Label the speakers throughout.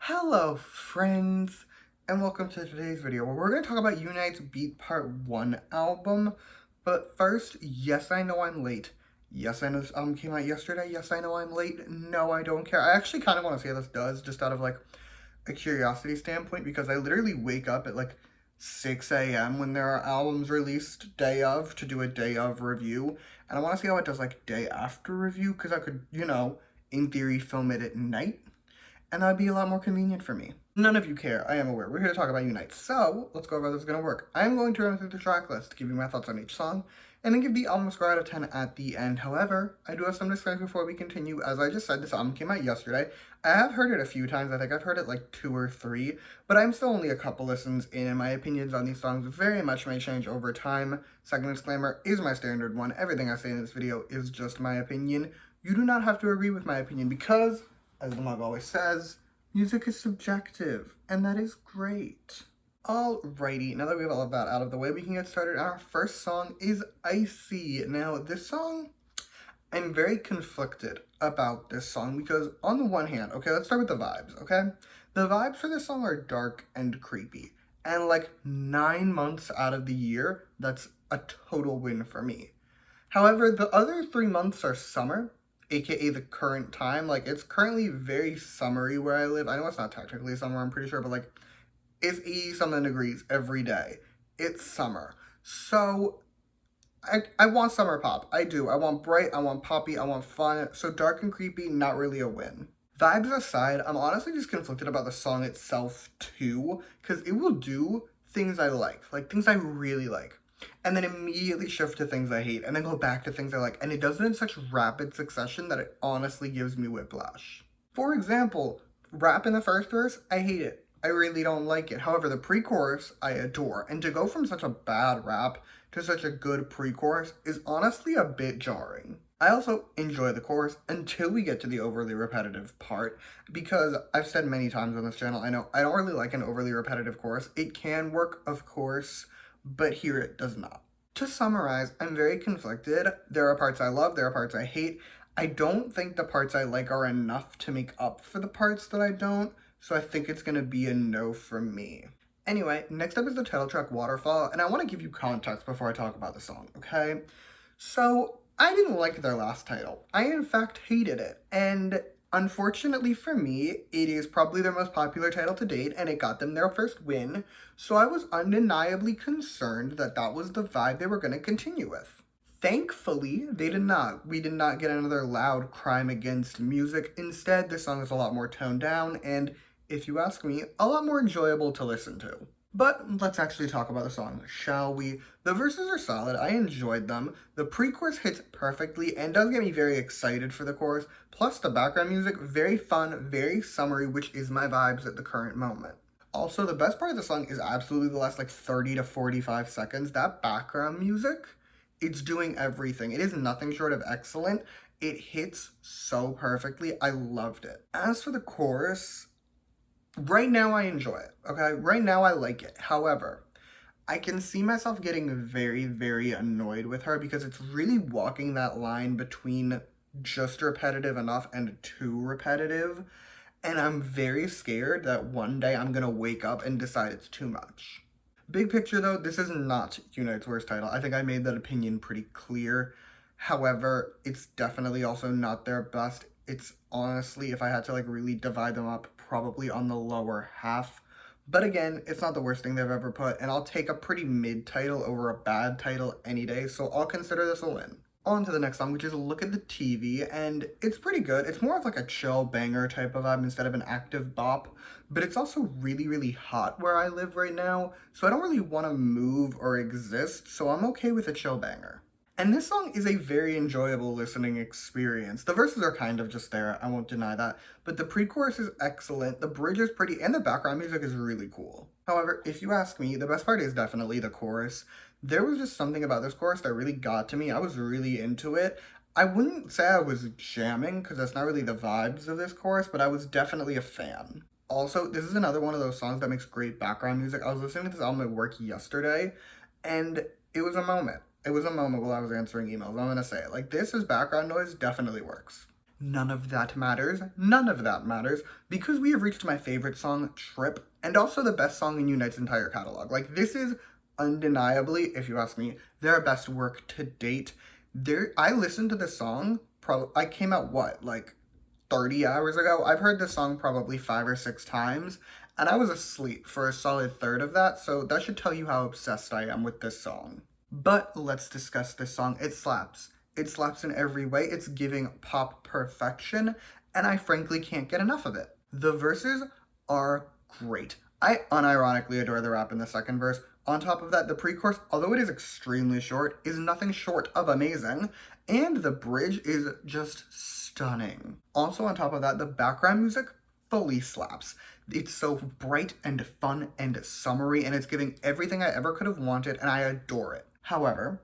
Speaker 1: Hello friends, and welcome to today's video where we're going to talk about Unite's Beat Part 1 album. But first, yes, I know I'm late. Yes, I know this album came out yesterday. Yes, I know I'm late. No, I don't care. I actually kind of want to see how this does, just out of like a curiosity standpoint, because I literally wake up at like 6 a.m. when there are albums released day of to do a day of review. And I want to see how it does like day after review, because I could, in theory, film it at night and that would be a lot more convenient for me. None of you care, I am aware. We're here to talk about Unite, so let's go over how this is going to work. I'm going to run through the track list, give you my thoughts on each song, and then give the album a score out of 10 at the end. However, I do have some disclaimers before we continue. As I just said, this album came out yesterday. I have heard it a few times. I think I've heard it like 2 or 3, but I'm still only a couple listens in, and my opinions on these songs very much may change over time. Second disclaimer is my standard one. Everything I say in this video is just my opinion. You do not have to agree with my opinion because, as the mug always says, music is subjective, and that is great. Alrighty, now that we have all of that out of the way, we can get started. Our first song is Icy. Now, this song, I'm very conflicted about this song because on the one hand, okay, let's start with the vibes, okay? The vibes for this song are dark and creepy, and like 9 months out of the year, that's a total win for me. However, the other 3 months are summer, aka the current time. Like, it's currently very summery where I live. I know it's not technically summer, I'm pretty sure, but like, it's 80-something degrees every day. It's summer. So, I want summer pop. I do. I want bright, I want poppy, I want fun. So dark and creepy, not really a win. Vibes aside, I'm honestly just conflicted about the song itself too, because it will do things I like things I really like, and then immediately shift to things I hate, and then go back to things I like, and it does it in such rapid succession that it honestly gives me whiplash. For example, rap in the first verse, I hate it. I really don't like it. However, the pre-chorus, I adore, and to go from such a bad rap to such a good pre-chorus is honestly a bit jarring. I also enjoy the chorus until we get to the overly repetitive part, because I've said many times on this channel, I know I don't really like an overly repetitive chorus. It can work, of course, but here it does not. To summarize, I'm very conflicted. There are parts I love, there are parts I hate. I don't think the parts I like are enough to make up for the parts that I don't, so I think it's gonna be a no from me. Anyway, next up is the title track, Waterfall, and I want to give you context before I talk about the song, okay? So, I didn't like their last title. I, in fact, hated it, and unfortunately for me, it is probably their most popular title to date, and it got them their first win, so I was undeniably concerned that that was the vibe they were going to continue with. Thankfully, they did not. We did not get another loud crime against music. Instead, this song is a lot more toned down, and if you ask me, a lot more enjoyable to listen to. But let's actually talk about the song, shall we? The verses are solid, I enjoyed them. The pre-chorus hits perfectly and does get me very excited for the chorus. Plus the background music, very fun, very summery, which is my vibes at the current moment. Also, the best part of the song is absolutely the last like 30 to 45 seconds. That background music, it's doing everything. It is nothing short of excellent. It hits so perfectly. I loved it. As for the chorus, right now I enjoy it, okay? Right now I like it. However, I can see myself getting very, very annoyed with her because it's really walking that line between just repetitive enough and too repetitive. And I'm very scared that one day I'm gonna wake up and decide it's too much. Big picture though, this is not Unite's worst title. I think I made that opinion pretty clear. However, it's definitely also not their best. It's honestly, if I had to like really divide them up, probably on the lower half. But again, it's not the worst thing they've ever put, and I'll take a pretty mid title over a bad title any day, so I'll consider this a win. On to the next song, which is Look at the TV, and it's pretty good. It's more of like a chill banger type of vibe instead of an active bop, but it's also really, really hot where I live right now, so I don't really want to move or exist, so I'm okay with a chill banger. And this song is a very enjoyable listening experience. The verses are kind of just there, I won't deny that, but the pre-chorus is excellent, the bridge is pretty, and the background music is really cool. However, if you ask me, the best part is definitely the chorus. There was just something about this chorus that really got to me. I was really into it. I wouldn't say I was jamming, because that's not really the vibes of this chorus, but I was definitely a fan. Also, this is another one of those songs that makes great background music. I was listening to this album at work yesterday, and it was a moment. It was a moment while I was answering emails. I'm gonna say it. Like, this as background noise definitely works. None of that matters. None of that matters because we have reached my favorite song, Trip, and also the best song in Unite's entire catalog. Like, this is undeniably, if you ask me, their best work to date. I listened to this song, I came out, what, like 30 hours ago? I've heard this song probably 5 or 6 times, and I was asleep for a solid third of that, so that should tell you how obsessed I am with this song. But let's discuss this song. It slaps. It slaps in every way. It's giving pop perfection, and I frankly can't get enough of it. The verses are great. I unironically adore the rap in the second verse. On top of that, the pre-chorus, although it is extremely short, is nothing short of amazing, and the bridge is just stunning. Also on top of that, the background music fully slaps. It's so bright and fun and summery, and it's giving everything I ever could have wanted, and I adore it. However,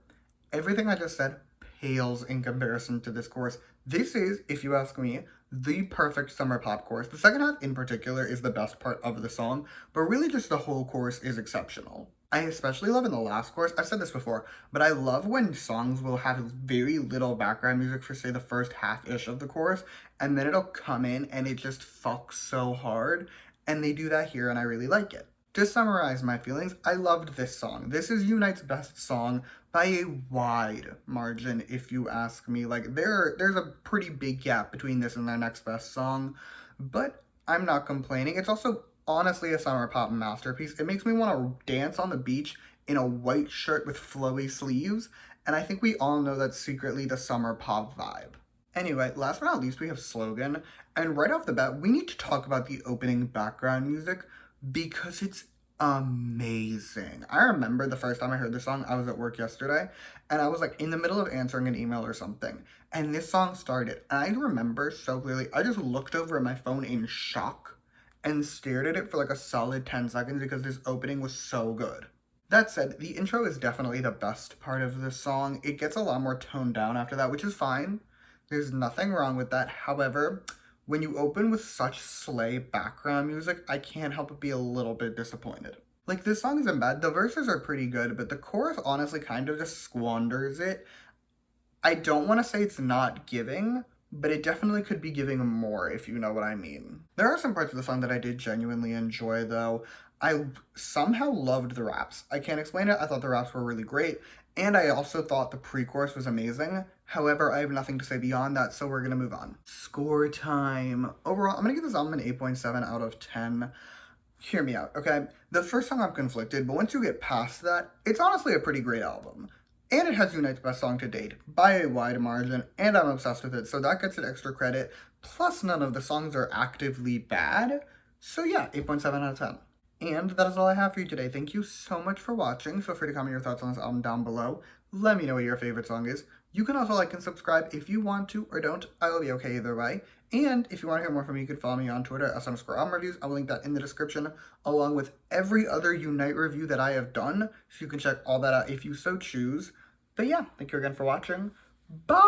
Speaker 1: everything I just said pales in comparison to this chorus. This is, if you ask me, the perfect summer pop chorus. The second half in particular is the best part of the song, but really just the whole chorus is exceptional. I especially love in the last chorus, I've said this before, but I love when songs will have very little background music for, say, the first half-ish of the chorus, and then it'll come in and it just fucks so hard, and they do that here and I really like it. To summarize my feelings, I loved this song. This is Unite's best song by a wide margin, if you ask me. Like, there's a pretty big gap between this and their next best song, but I'm not complaining. It's also honestly a summer pop masterpiece. It makes me want to dance on the beach in a white shirt with flowy sleeves, and I think we all know that's secretly the summer pop vibe. Anyway, last but not least, we have Slogan, and right off the bat, we need to talk about the opening background music, because it's amazing. I remember the first time I heard this song, I was at work yesterday, and I was like in the middle of answering an email or something, and this song started, and I remember so clearly, I just looked over at my phone in shock and stared at it for like a solid 10 seconds because this opening was so good. That said, the intro is definitely the best part of the song. It gets a lot more toned down after that, which is fine. There's nothing wrong with that. However, when you open with such slay background music, I can't help but be a little bit disappointed. Like, this song isn't bad. The verses are pretty good, but the chorus honestly kind of just squanders it. I don't want to say it's not giving, but it definitely could be giving more, if you know what I mean. There are some parts of the song that I did genuinely enjoy, though. I somehow loved the raps. I can't explain it. I thought the raps were really great, and I also thought the pre-chorus was amazing. However, I have nothing to say beyond that, so we're going to move on. Score time. Overall, I'm going to give this album an 8.7 out of 10. Hear me out, okay? The first song I'm conflicted, but once you get past that, it's honestly a pretty great album. And it has Unite's best song to date, by a wide margin, and I'm obsessed with it, so that gets it extra credit. Plus, none of the songs are actively bad. So yeah, 8.7 out of 10. And that is all I have for you today. Thank you so much for watching. Feel free to comment your thoughts on this album down below. Let me know what your favorite song is. You can also like and subscribe if you want to or don't. I will be okay either way. And if you want to hear more from me, you can follow me on Twitter at @_albumreviews. I will link that in the description, along with every other Unite review that I have done. So you can check all that out if you so choose. But yeah, thank you again for watching. Bye!